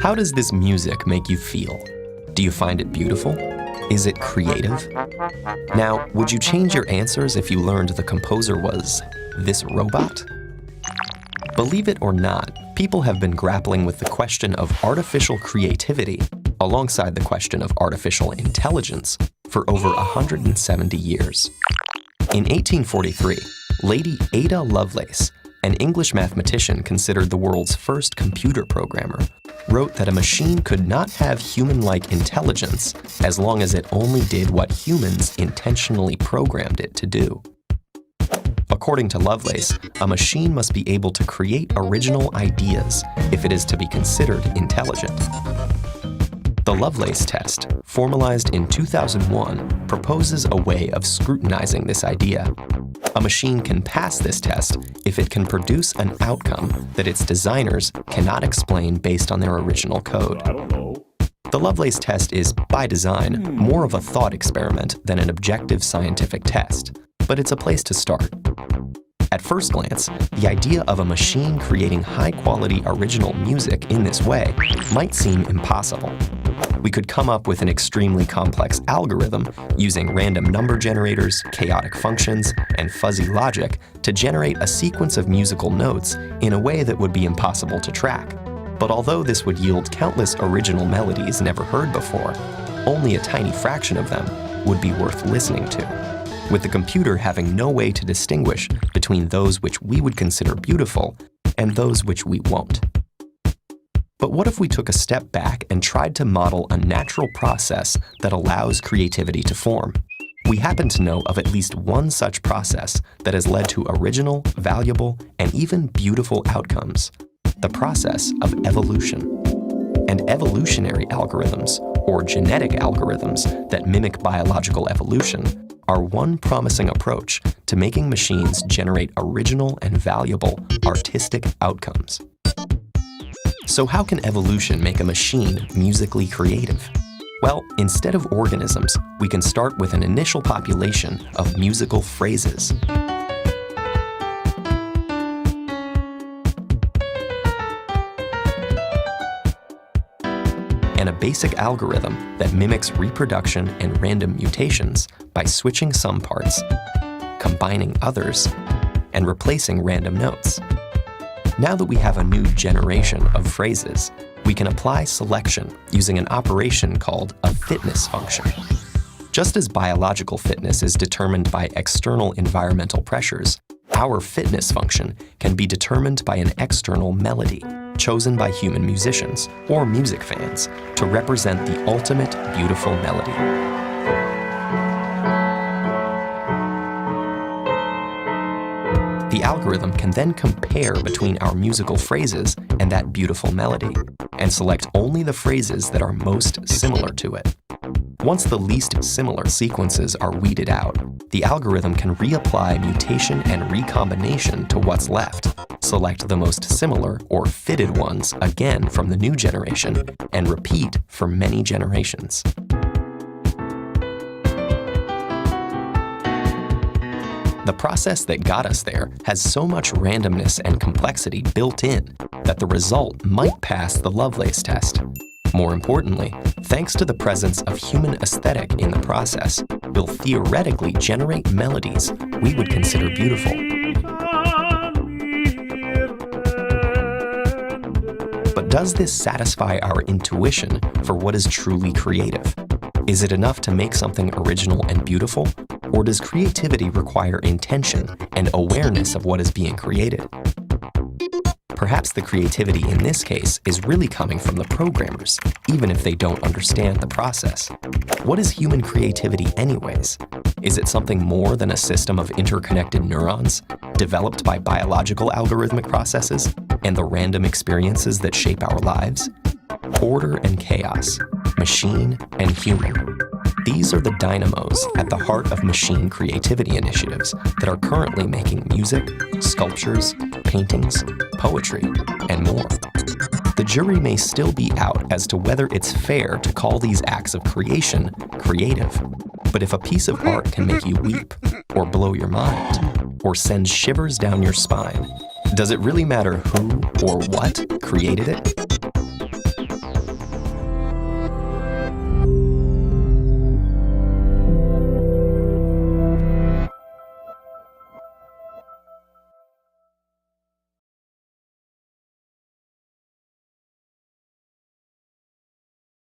How does this music make you feel? Do you find it beautiful? Is it creative? Now, would you change your answers if you learned the composer was this robot? Believe it or not, people have been grappling with the question of artificial creativity alongside the question of artificial intelligence for over 170 years. In 1843, Lady Ada Lovelace, an English mathematician considered the world's first computer programmer, wrote that a machine could not have human-like intelligence as long as it only did what humans intentionally programmed it to do. According to Lovelace, a machine must be able to create original ideas if it is to be considered intelligent. The Lovelace test, formalized in 2001, proposes a way of scrutinizing this idea. A machine can pass this test if it can produce an outcome that its designers cannot explain based on their original code. The Lovelace test is, by design, more of a thought experiment than an objective scientific test, but it's a place to start. At first glance, the idea of a machine creating high-quality original music in this way might seem impossible. We could come up with an extremely complex algorithm using random number generators, chaotic functions, and fuzzy logic to generate a sequence of musical notes in a way that would be impossible to track. But although this would yield countless original melodies never heard before, only a tiny fraction of them would be worth listening to, with the computer having no way to distinguish between those which we would consider beautiful and those which we won't. But what if we took a step back and tried to model a natural process that allows creativity to form? We happen to know of at least one such process that has led to original, valuable, and even beautiful outcomes: the process of evolution. And evolutionary algorithms, or genetic algorithms that mimic biological evolution, are one promising approach to making machines generate original and valuable artistic outcomes. So how can evolution make a machine musically creative? Well, instead of organisms, we can start with an initial population of musical phrases. And a basic algorithm that mimics reproduction and random mutations by switching some parts, combining others, and replacing random notes. Now that we have a new generation of phrases, we can apply selection using an operation called a fitness function. Just as biological fitness is determined by external environmental pressures, our fitness function can be determined by an external melody chosen by human musicians or music fans to represent the ultimate beautiful melody. The algorithm can then compare between our musical phrases and that beautiful melody, and select only the phrases that are most similar to it. Once the least similar sequences are weeded out, the algorithm can reapply mutation and recombination to what's left, select the most similar or fitted ones again from the new generation, and repeat for many generations. The process that got us there has so much randomness and complexity built in that the result might pass the Lovelace test. More importantly, thanks to the presence of human aesthetic in the process, we'll theoretically generate melodies we would consider beautiful. But does this satisfy our intuition for what is truly creative? Is it enough to make something original and beautiful? Or does creativity require intention and awareness of what is being created? Perhaps the creativity in this case is really coming from the programmers, even if they don't understand the process. What is human creativity anyways? Is it something more than a system of interconnected neurons, developed by biological algorithmic processes, and the random experiences that shape our lives? Order and chaos, machine and human. These are the dynamos at the heart of machine creativity initiatives that are currently making music, sculptures, paintings, poetry, and more. The jury may still be out as to whether it's fair to call these acts of creation creative. But if a piece of art can make you weep, or blow your mind, or send shivers down your spine, does it really matter who or what created it?